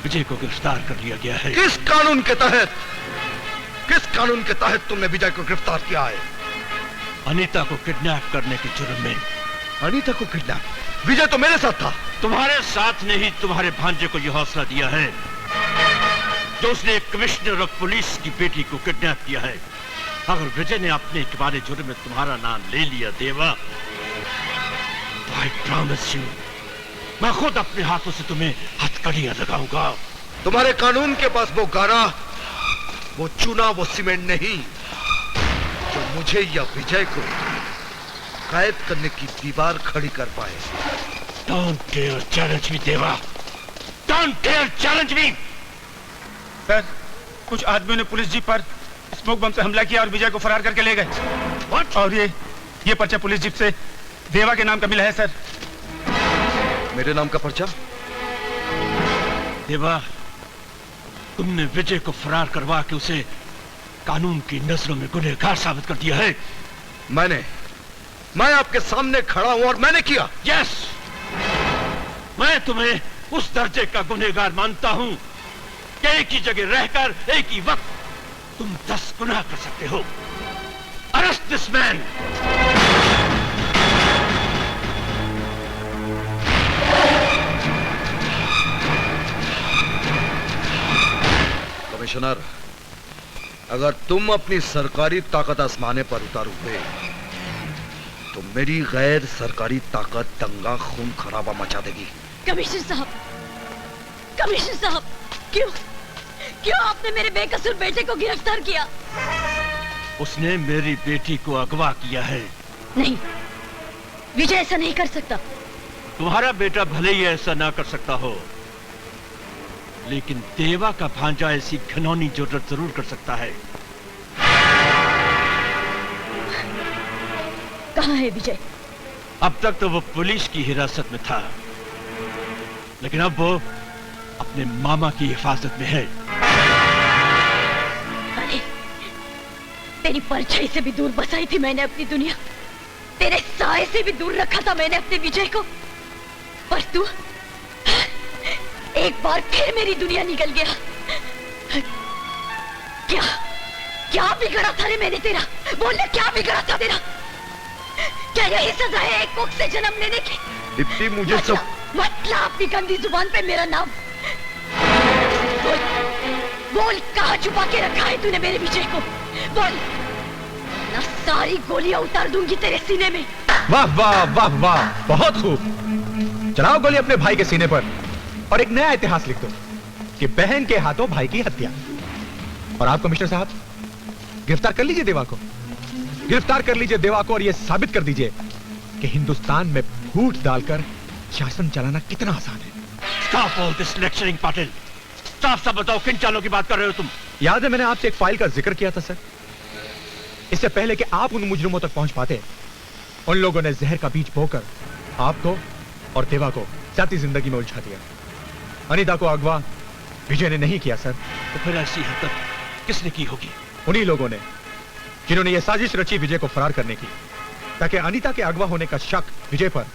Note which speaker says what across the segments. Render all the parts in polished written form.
Speaker 1: विजय को गिरफ्तार कर लिया गया है।
Speaker 2: किस कानून के तहत? किस कानून के तहत तुमने विजय को गिरफ्तार किया है?
Speaker 1: अनीता को किडनैप करने के जुर्म में।
Speaker 2: अनीता को किडनैप? विजय तो मेरे साथ था।
Speaker 1: तुम्हारे साथ ने ही तुम्हारे भांजे को यह हौसला दिया है जो उसने कमिश्नर ऑफ पुलिस की बेटी को किडनैप किया है। अगर विजय ने अपने इकबाले जुर्म में तुम्हारा नाम ले लिया देवा, तो आई प्रॉमिस यू, मैं खुद अपने हाथों से तुम्हें हथकड़ियां लगाऊंगा।
Speaker 2: तुम्हारे कानून के पास वो गारा, वो चूना, वो सीमेंट नहीं जो मुझे या विजय को कैद करने की दीवार खड़ी कर पाए।
Speaker 1: Don't dare challenge me, देवा। Don't dare challenge me।
Speaker 3: Sir, कुछ आदमियों ने पुलिस जीप पर स्मोक बम से हमला किया और विजय को फरार करके ले गए।
Speaker 1: What?
Speaker 3: और ये पर्चा पुलिस जीप से देवा के नाम का मिला है सर।
Speaker 2: मेरे नाम का पर्चा?
Speaker 1: देवा, तुमने विजय को फरार करवा के उसे कानून की नजरों में गुनहगार साबित कर दिया है।
Speaker 2: मैं आपके सामने खड़ा हूं और मैंने किया।
Speaker 1: यस, मैं तुम्हें उस दर्जे का गुनहगार मानता हूं कि एक ही जगह रहकर एक ही वक्त तुम 10 गुनाह कर सकते हो। Arrest this man.
Speaker 2: कमिश्नर, अगर तुम अपनी सरकारी ताकत आजमाने पर उतारोगे तो मेरी गैर सरकारी ताकत दंगा खून खराबा मचा देगी।
Speaker 4: कमिश्नर साहब, क्यों आपने मेरे बेकसूर बेटे को गिरफ्तार किया?
Speaker 1: उसने मेरी बेटी को अगवा किया है।
Speaker 4: नहीं, विजय ऐसा नहीं कर सकता।
Speaker 1: तुम्हारा बेटा भले ही ऐसा ना कर सकता हो, लेकिन देवा का भांजा ऐसी घिनौनी जुर्रत जरूर कर सकता है।
Speaker 4: कहाँ है विजय?
Speaker 1: अब तक तो वो पुलिस की हिरासत में था, लेकिन अब वो अपने मामा की हिफाजत में है।
Speaker 4: अरे, तेरी परछाई से भी दूर बसाई थी मैंने अपनी दुनिया, तेरे साए से भी दूर रखा था मैंने अपने विजय को, पर तू एक बार फिर मेरी दुनिया निकल गया। क्या बिगड़ा था रे मैंने तेरा? बोलने क्या बिगड़ा था तेरा? क्या यही सजा है एक कोख से जन्म लेने की?
Speaker 2: दीप्ति, मुझे सब
Speaker 4: मतलब अपनी गंदी जुबान पे मेरा नाम। बोल कहाँ छुपा के रखा है तूने मेरे विजय को? बोल, ना सारी गोलियां उतार दूंगी तेरे सीने में।
Speaker 5: वाह वाह वाह वाह, बहुत खूब। चलाओ गोली अपने भाई के सीने पर और एक नया इतिहास लिख दो कि बहन के हाथों भाई की हत्या। और आप कमिश्नर साहब, गिरफ्तार कर लीजिए देवा को, गिरफ्तार कर लीजिए देवा को और यह साबित कर दीजिए कि हिंदुस्तान में फूट डालकर शासन चलाना कितना आसान है।
Speaker 1: Stop all this lecturing, Patil. साफ साफ बताओ, किन चालों की बात कर रहे हो तुम?
Speaker 5: याद है मैंने आपसे एक फाइल का जिक्र किया था सर। इससे पहले कि आप उन मुजरिमों तक पहुंच पाते, उन लोगों ने जहर का बीज बोकर आपको और देवा को जाती जिंदगी में उलझा दिया। अनीता को अगवा विजय ने नहीं किया सर।
Speaker 1: तो फिर ऐसी हरकत किसने की होगी?
Speaker 5: उन्हीं लोगों ने जिन्होंने यह साजिश रची विजय को फरार करने की, ताकि अनीता के अगवा होने का शक विजय पर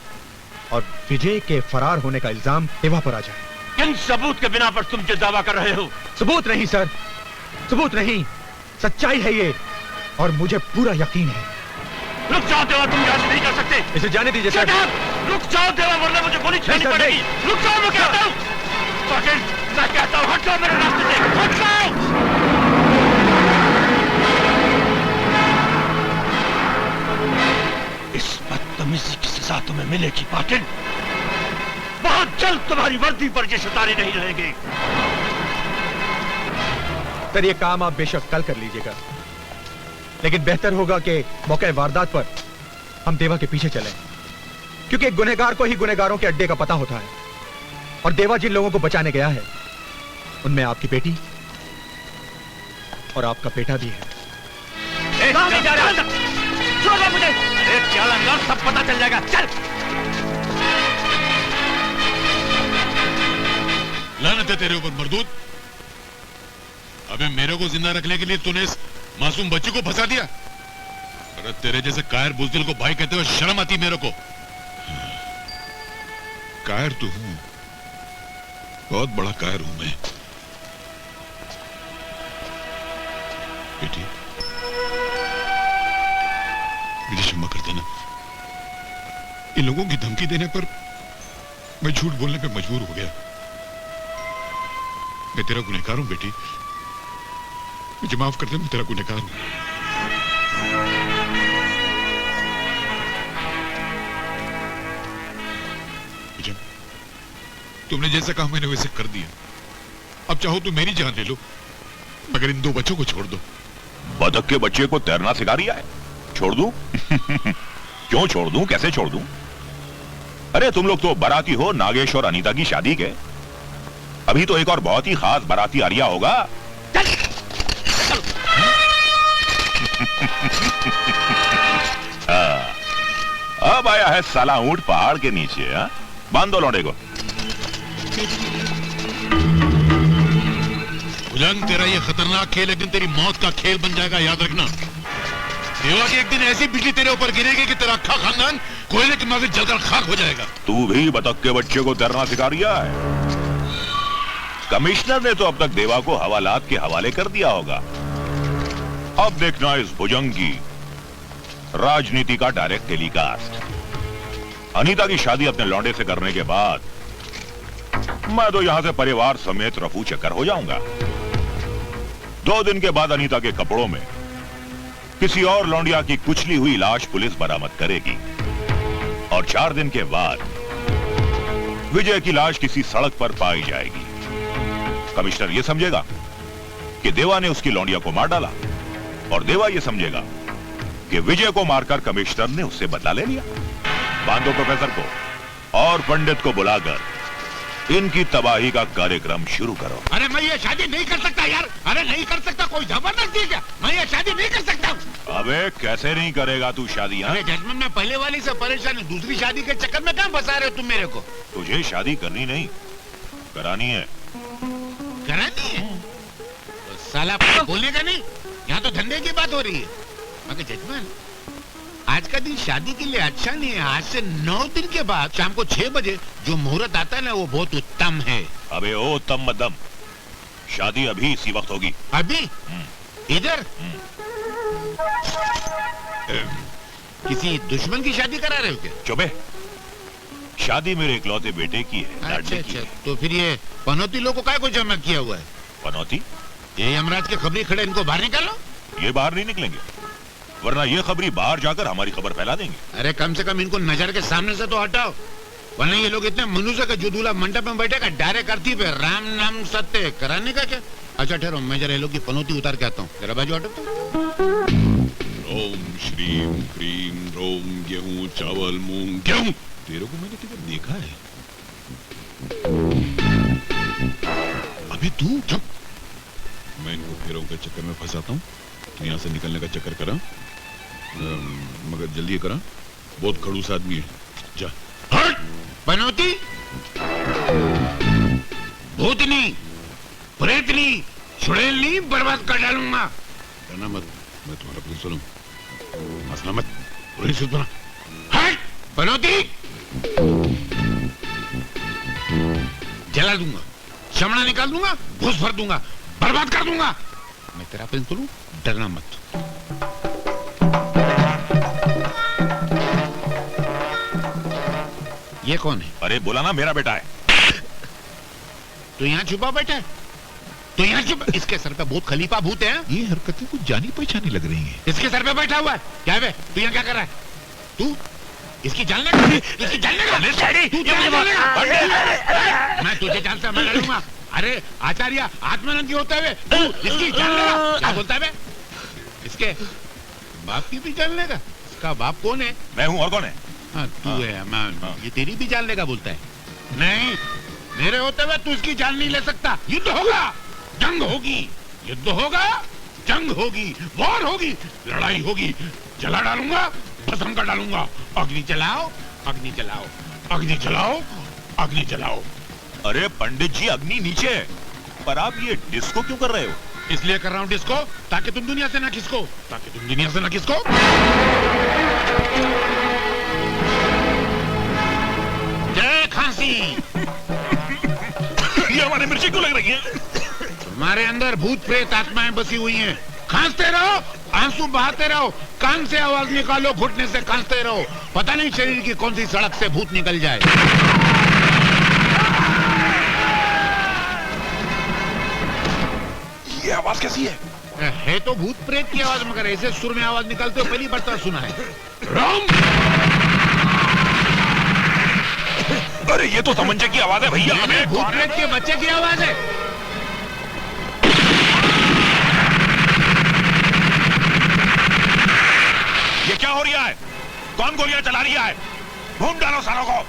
Speaker 5: और विजय के फरार होने का इल्जाम देवा पर आ जाए।
Speaker 1: किन सबूत के बिना पर तुम जो दावा कर रहे हो?
Speaker 5: सबूत नहीं सर, सबूत नहीं, सच्चाई है ये, और मुझे पूरा यकीन है।
Speaker 1: रुक जाओ देवा, तुम यहाँ से नहीं कर सकते।
Speaker 5: इसे जाने दीजिए सर।
Speaker 1: रुक जाओ देवा, वरना मुझे गोली चलानी पड़ेगी। रुक जाओ, मैं कहता हूँ। पाटिल, मैं कहता हूँ, हट जाओ मेरे रास्ते से, हट जाओ। इस बदतमीजी की सजा तुम्हें मिलेगी पाटिल। बहुत जल्द तुम्हारी वर्दी पर ये सितारे नहीं रहेंगे।
Speaker 5: सर, ये काम आप बेशक कल कर लीजिएगा, लेकिन बेहतर होगा कि मौके वारदात पर हम देवा के पीछे चलें, क्योंकि एक गुनहगार को ही गुनहगारों के अड्डे का पता होता है, और देवा जिन लोगों को बचाने गया है उनमें आपकी बेटी और आपका बेटा भी है।
Speaker 1: मुझे अरे सब पता चल जाएगा। चल।
Speaker 6: लानत है तेरे ऊपर मर्दूद। अबे मेरे को जिंदा रखने के लिए तूने इस मासूम बच्चे को फंसा दिया। अरे तेरे जैसे कायर बुजदिल को भाई कहते हुए शर्म आती मेरे को। कायर तो हूं, बहुत बड़ा कायर हूं मैं। बेटी, मुझे क्षमा कर देना। इन लोगों की धमकी देने पर मैं झूठ बोलने पे मजबूर हो गया। मैं तेरा गुनहगार हूं बेटी, मुझे माफ कर दे, मैं तेरा गुनहगार हूं। पूजन, तुमने जैसा कहा मैंने वैसे कर दिया। अब चाहो तो मेरी जान ले लो, मगर इन 2 बच्चों को छोड़ दो।
Speaker 7: बतख के बच्चे को तैरना सिखा रिया है, छोड़ दूं? क्यों छोड़ दूं, कैसे छोड़ दूं? अरे तुम लोग तो बाराती हो नागेश और अनीता की शादी के। अभी तो एक और बहुत ही खास बाराती आ रिया होगा। अब आया है साला ऊंट पहाड़ के नीचे। बांध दो लौंडे को।
Speaker 6: भुजंग, तेरा ये खतरनाक खेल एक दिन तेरी मौत का खेल बन जाएगा, याद रखना। देवा की एक दिन ऐसी बिजली तेरे ऊपर गिरेगी कि तेरा अख्खा खानदान कोयले के नजर जलकर खाक हो जाएगा।
Speaker 7: तू भी बतख के बच्चे को तैरना सिखा रिया है। कमिश्नर ने तो अब तक देवा को हवालात के हवाले कर दिया होगा। अब देखना इस भुजंग की राजनीति का डायरेक्ट टेलीकास्ट। अनीता की शादी अपने लौंडे से करने के बाद मैं तो यहां से परिवार समेत रफू चक्कर हो जाऊंगा। 2 दिन के बाद अनीता के कपड़ों में किसी और लौंडिया की कुचली हुई लाश पुलिस बरामद करेगी और 4 दिन के बाद विजय की लाश किसी सड़क पर पाई जाएगी। कमिश्नर यह समझेगा कि देवा ने उसकी लौंडिया को मार डाला और देवा यह समझेगा कि विजय को मारकर कमिश्नर ने उससे बदला ले लिया। बांधो प्रोफेसर को और पंडित को बुलाकर इनकी तबाही का कार्यक्रम शुरू करो।
Speaker 3: अरे मैं ये शादी नहीं कर सकता यार, अरे नहीं कर सकता, कोई जबरदस्ती है क्या? मैं ये शादी नहीं कर सकता।
Speaker 7: अबे कैसे नहीं करेगा तू शादी?
Speaker 3: अरे जजमेंट, मैं पहले वाली से परेशान हूँ, दूसरी शादी के चक्कर में कहाँ फंसा रहे हो तुम मेरे को?
Speaker 7: तुझे शादी करनी नहीं, करानी है।
Speaker 3: करानी है? तो साला बोलने का नहीं, यहाँ तो धंधे की बात हो रही है। मगर जजमेंट, आज का दिन शादी के लिए अच्छा नहीं है। आज से 9 दिन के बाद शाम को 6 बजे जो मुहूर्त आता है ना, वो बहुत उत्तम है।
Speaker 7: अबे ओ उत्तम मध्यम, शादी अभी इसी वक्त होगी।
Speaker 3: अभी? इधर? किसी दुश्मन की शादी करा रहे हो क्या?
Speaker 7: चुपे, शादी मेरे इकलौते बेटे की है,
Speaker 3: अच्छा
Speaker 7: लाडले की
Speaker 3: अच्छा,
Speaker 7: है।
Speaker 3: तो फिर ये पनौती लोगों को काय को जमा किया हुआ है?
Speaker 7: पनौती?
Speaker 3: ये यमराज के खबरी खड़े, इनको बाहर निकालो।
Speaker 7: ये बाहर नहीं निकलेंगे, वरना ये खबरी बाहर जाकर हमारी खबर फैला देंगे।
Speaker 3: अरे कम से कम इनको नजर के सामने से तो हटाओ, वरना ये लोग इतने मनुष्य का जो दूल्हा मंडप में बैठेगा डायरेक्ट करती पे राम नाम सत्य कराने का क्या? अच्छा ठहरो, मैं जरा ये लोग की पनौती उतार के आता हूँ, जरा बाजू हटो तो।
Speaker 6: ओम श्रीम क्रीम रोम, गेहूं चावल मूंग गेहूं। तेरे को मैंने किधर देखा है? अबे तू चुप। मैं इनको फेरों के चक्कर में फंसाता हूँ, तो यहाँ से निकलने का चक्कर करा, मगर जल्दी करा, बहुत खड़ूस आदमी है। जा। हट!
Speaker 3: पनौती, भूतनी, प्रेतनी, छुड़ैलनी बर्बाद कर डालूंगा।
Speaker 6: कहना मत, मैं तुम्हारा प्रिंसिपल हूँ, हंसना मत, प्रिंसिपल बना।
Speaker 3: हट! पनौती, जला दूंगा, चमड़ा निकाल दूंगा, घुस भर दूंगा, बर्बाद कर दूंगा। मैं तेरा प्रिंसिपल हूँ, डरना मत। ये कौन है?
Speaker 7: अरे बोला ना, मेरा बेटा है।
Speaker 3: तो यहाँ छुपा बैठा है, तो यहाँ छुपा। इसके सर पे बहुत खलीफा भूत है।
Speaker 6: ये हरकतें कुछ जानी पहचानी लग रही हैं।
Speaker 3: इसके सर पे बैठा हुआ है। क्या है? तू यहाँ क्या कर रहा है? तू इसकी जान लेगा? इसकी जान लेगा? तू जान लेगा? मैं तुझे जानता, मैं लड़ूंगा। अरे आचार्य आत्मानंद होते हुए तू इसकी जान लेगा? क्या बोलता है? इसके बाप की भी जान लेगा? इसका बाप कौन है?
Speaker 7: मैं हूँ, और कौन है?
Speaker 3: हाँ, तू है। ये तेरी भी जान लेगा बोलता है। नहीं, मेरे होते हुए तू इसकी जान नहीं ले सकता। युद्ध होगा, जंग होगी, युद्ध होगा, जंग होगी, वॉर होगी, लड़ाई होगी। जला डालूंगा, भस्म कर डालूंगा। अग्नि जलाओ, अग्नि जलाओ, अग्नि जलाओ, अग्नि जलाओ।
Speaker 7: अरे पंडित जी, अग्नि नीचे है, पर आप ये डिस्को क्यों कर रहे हो?
Speaker 3: इसलिए कर रहा हूँ डिस्को, ताकि तुम दुनिया से ना खिसको, ताकि तुम दुनिया से ना खिसको। जय खांसी।
Speaker 7: ये
Speaker 6: क्यों लग रही है?
Speaker 3: तुम्हारे अंदर भूत प्रेत आत्माएं बसी हुई हैं। खांसते रहो, आंसू बहाते रहो, कान से आवाज निकालो, घुटने से खांसते रहो। पता नहीं शरीर की कौन सी सड़क से भूत निकल जाए।
Speaker 6: ये आवाज कैसी है
Speaker 3: तो भूत प्रेत की आवाज, मगर ऐसे सुर में आवाज निकालते हो पहली बार सुना है।
Speaker 6: राम! अरे ये तो तमंचे की आवाज है भैया।
Speaker 3: हमें भूत प्रेत के बच्चे की आवाज है।
Speaker 7: ये क्या हो रहा है? कौन गोलियां चला रहा है? ढूंढ डालो सारों को।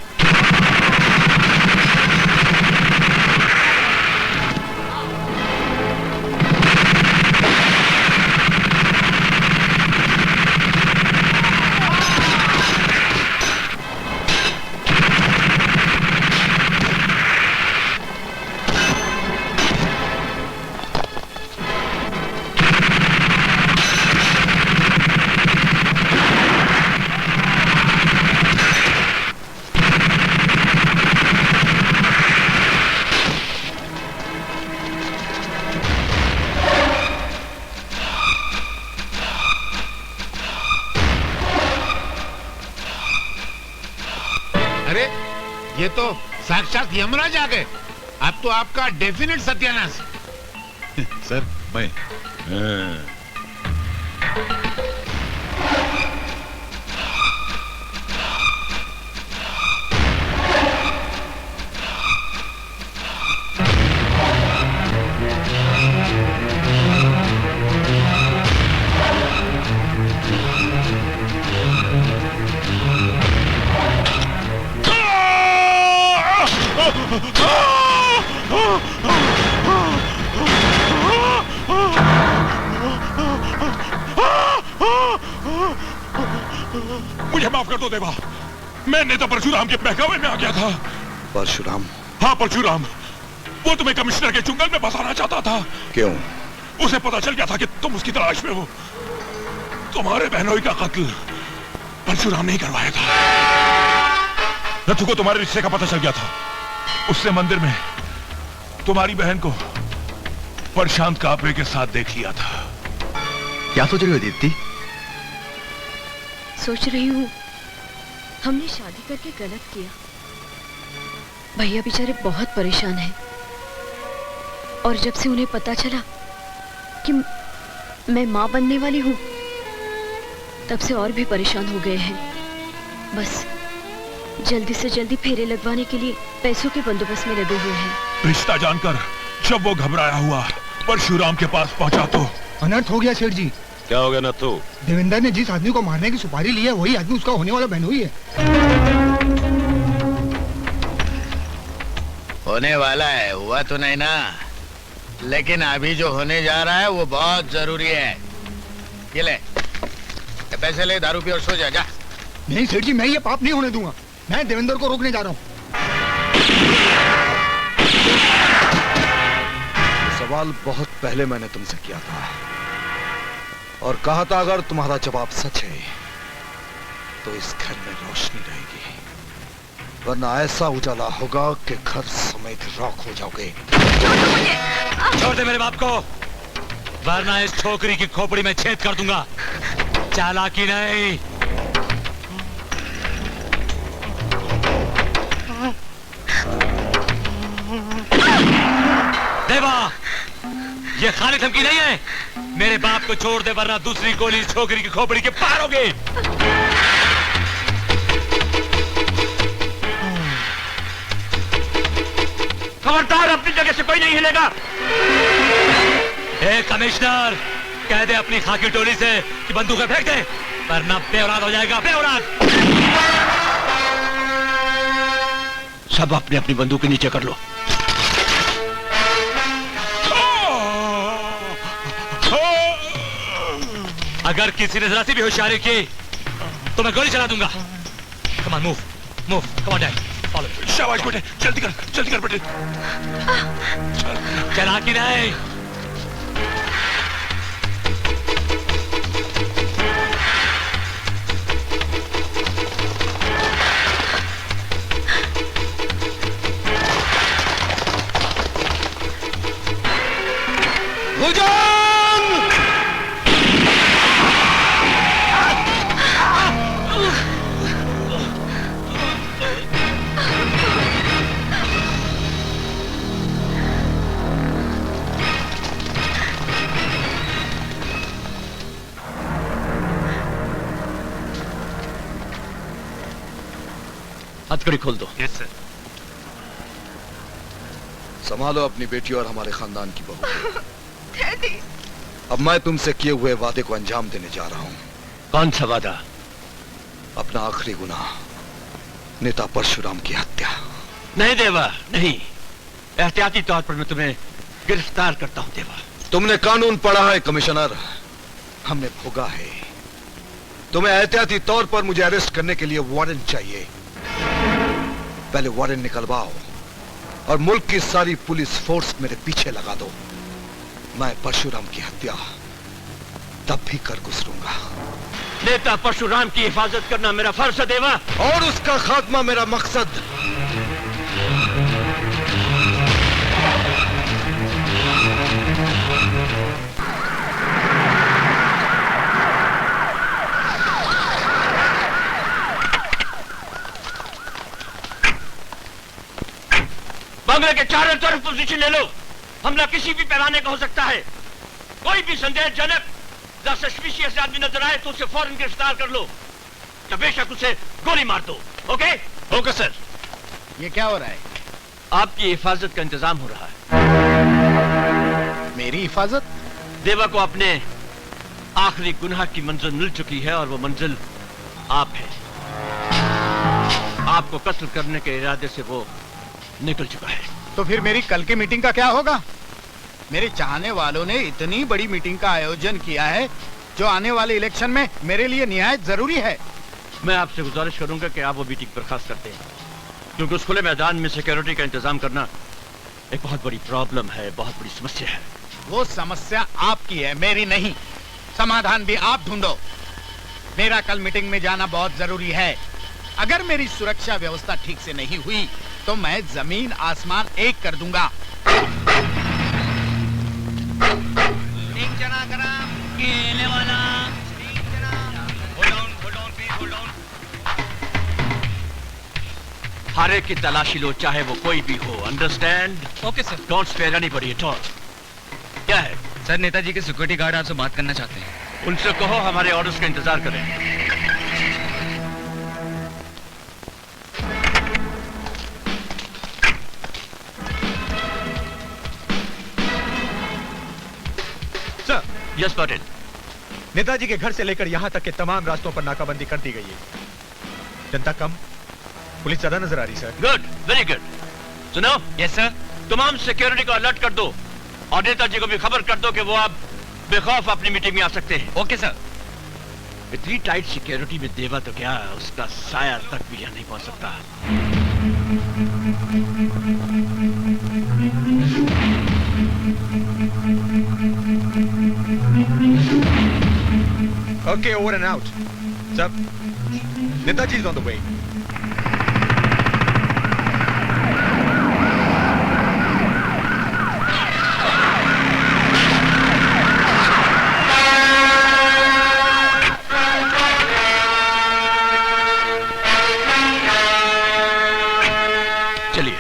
Speaker 3: अरे ये तो साक्षात यमराज आ गए। अब तो आपका डेफिनेट सत्यानाश।
Speaker 6: सर मैं मुझे माफ कर दो देवा, मैंने तो परशुराम के बहकावे में आ गया था।
Speaker 2: परशुराम?
Speaker 6: हाँ परशुराम, वो तुम्हें कमिश्नर के चुंगल में फंसाना चाहता था।
Speaker 2: क्यों?
Speaker 6: उसे पता चल गया था कि तुम उसकी तलाश में हो। तुम्हारे बहनोई का कत्ल परशुराम ने ही करवाया था। रथु को तुम्हारे रिश्ते का पता चल गया था। उसने मंदिर में तुम्हारी बहन को प्रशांत कापरे के साथ देख लिया था।
Speaker 5: क्या सोच रही हो दीप्ति?
Speaker 4: सोच रही हूँ हमने शादी करके गलत किया। भैया बेचारे बहुत परेशान हैं, और जब से उन्हें पता चला कि मैं माँ बनने वाली हूँ, तब से और भी परेशान हो गए हैं। बस जल्दी से जल्दी फेरे लगवाने के लिए पैसों के बंदोबस्त में लगे हुए हैं।
Speaker 6: रिश्ता जानकर जब वो घबराया हुआ परशुराम के पास पहुंचा तो
Speaker 8: अनर्थ हो गया सेठ जी।
Speaker 7: क्या हो गया नथु?
Speaker 8: देवेंद्र ने जिस आदमी को मारने की सुपारी ली है, वही आदमी उसका होने वाला बहनोई है।
Speaker 3: होने वाला है, हुआ तो नहीं ना, लेकिन अभी जो होने जा रहा है वो बहुत जरूरी है। ये ले, ये पैसे ले, दारू पी और सो जा। जा।
Speaker 8: नहीं सेठ जी, मैं ये पाप नहीं होने दूंगा। मैं देवेंद्र को रोकने जा रहा हूँ।
Speaker 2: सवाल बहुत पहले मैंने तुमसे किया था और कहा था अगर तुम्हारा जवाब सच है तो इस घर में रोशनी रहेगी, वरना ऐसा उजाला होगा कि घर समेत राख हो जाओगे।
Speaker 9: छोड़ दे मेरे बाप को, वरना इस छोकरी की खोपड़ी में छेद कर दूंगा। चालाकी नहीं। देवा, ये खाली धमकी नहीं है। मेरे बाप को छोड़ दे, वरना दूसरी गोली छोकरी की खोपड़ी के पार होगी।
Speaker 1: खबरदार, अपनी जगह से कोई नहीं हिलेगा।
Speaker 9: ए कमिश्नर, कह दे अपनी खाकी टोली से कि बंदूकें फेंक दे, वरना बेऔलाद हो जाएगा। बेऔलाद।
Speaker 1: सब अपनी अपनी बंदूकें नीचे कर लो।
Speaker 9: अगर किसी ने जरा सी भी होशियारी की तो मैं गोली चला दूंगा। Come on, move move, come on dad, follow.
Speaker 6: शाबाश बेटे, जल्दी कर बेटे।
Speaker 9: चला कि नहीं?
Speaker 2: भुजंग!
Speaker 1: हथकड़ी खोल दो।
Speaker 9: Yes sir.
Speaker 2: संभालो अपनी बेटी और हमारे खानदान की बहू। अब मैं तुमसे किए हुए वादे को अंजाम देने जा रहा हूं।
Speaker 1: कौन सा वादा?
Speaker 2: अपना आखिरी गुनाह, नेता परशुराम की हत्या।
Speaker 1: नहीं देवा, नहीं। एहतियाती तौर पर मैं तुम्हें गिरफ्तार करता हूं देवा।
Speaker 2: तुमने कानून पढ़ा है कमिश्नर, हमने भोगा है। तुम्हें एहतियाती तौर पर मुझे अरेस्ट करने के लिए वारंट चाहिए। पहले वारंट निकलवाओ और मुल्क की सारी पुलिस फोर्स मेरे पीछे लगा दो। मैं परशुराम की हत्या तब भी कर गुजरूंगा।
Speaker 1: नेता परशुराम की हिफाजत करना मेरा फर्ज है देवा,
Speaker 2: और उसका खात्मा मेरा मकसद।
Speaker 1: बंगले के चारों तरफ पोजीशन ले लो। हमला किसी भी पैमाने का हो सकता है। कोई भी संदेहजनक या सस्पिशियस आदमी नजर आए तो उसे फौरन गिरफ्तार कर लो या बेशक उसे गोली मार दो। ओके? Okay sir.
Speaker 3: ये क्या हो रहा है?
Speaker 1: आपकी हिफाजत का इंतजाम हो रहा है।
Speaker 3: मेरी हिफाजत?
Speaker 1: देवा को अपने आखिरी गुनाह की मंजिल मिल चुकी है और वो मंजिल आप है। आपको कत्ल करने के इरादे से वो निकल चुका है।
Speaker 3: तो फिर मेरी कल की मीटिंग का क्या होगा? मेरे चाहने वालों ने इतनी बड़ी मीटिंग का आयोजन किया है जो आने वाले इलेक्शन में मेरे लिए निहायत जरूरी है।
Speaker 1: मैं आपसे गुजारिश करूंगा कि आप वो मीटिंग बर्खास्त करते हैं, क्योंकि उस खुले मैदान में सिक्योरिटी का इंतजाम करना एक बहुत बड़ी प्रॉब्लम है, बहुत बड़ी समस्या है।
Speaker 3: वो समस्या आपकी है, मेरी नहीं। समाधान भी आप ढूंढो। मेरा कल मीटिंग में जाना बहुत जरूरी है। अगर मेरी सुरक्षा व्यवस्था ठीक से नहीं हुई तो मैं जमीन आसमान एक कर दूंगा।
Speaker 1: हारे की तलाशी लो, चाहे वो कोई भी हो। Understand?
Speaker 9: Okay sir.
Speaker 1: Don't spare anybody at all. क्या है?
Speaker 9: सर, नेताजी के सिक्योरिटी गार्ड आपसे बात करना चाहते हैं।
Speaker 1: उनसे कहो हमारे ऑर्डर्स का इंतजार करें।
Speaker 5: Sir,
Speaker 1: yes Patil.
Speaker 5: नेताजी के घर से लेकर यहां तक के तमाम रास्तों पर नाकाबंदी कर दी गई है। जनता कम, पुलिस ज्यादा नजर आ रही सर।
Speaker 1: Good, very good. सुनो।
Speaker 9: Yes sir.
Speaker 1: तमाम सिक्योरिटी को अलर्ट कर दो और नेताजी को भी खबर कर दो कि वो आप बेखौफ अपनी मीटिंग में आ सकते हैं।
Speaker 9: Okay sir.
Speaker 1: इतनी टाइट सिक्योरिटी में देवा तो क्या, उसका साया तक भी यहाँ नहीं पहुंच सकता।
Speaker 5: Okay, over and out. Sir, Netaji is on the way.
Speaker 1: चलिए।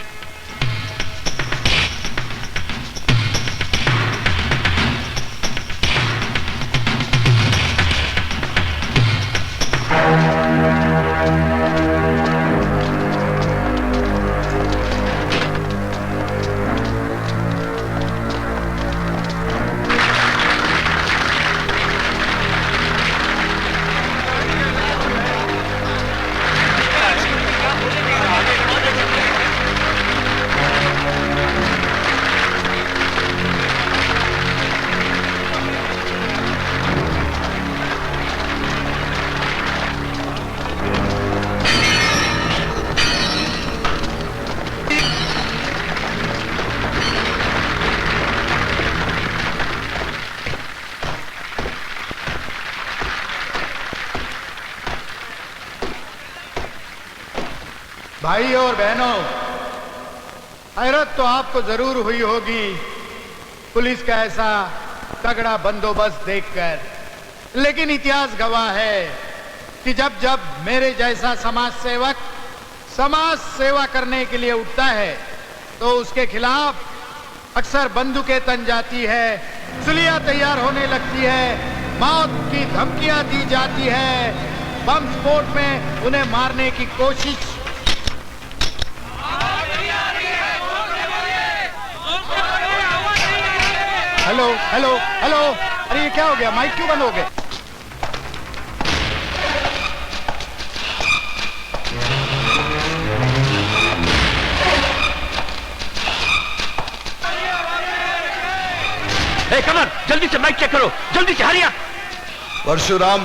Speaker 3: भाई और बहनों, हैरत तो आपको जरूर हुई होगी पुलिस का ऐसा
Speaker 10: तगड़ा बंदोबस्त देखकर, लेकिन इतिहास गवाह है कि जब जब मेरे जैसा समाज सेवक समाज सेवा करने के लिए उठता है तो उसके खिलाफ अक्सर बंदूकें तन जाती है, सुलियां तैयार होने लगती है, मौत की धमकियां दी जाती है, बम स्फोट में उन्हें मारने की कोशिश। हेलो हेलो हेलो, अरे ये क्या हो गया? माइक क्यों बंद हो गया?
Speaker 1: कमर, जल्दी से माइक चेक करो, जल्दी से, हरिया।
Speaker 2: परशुराम,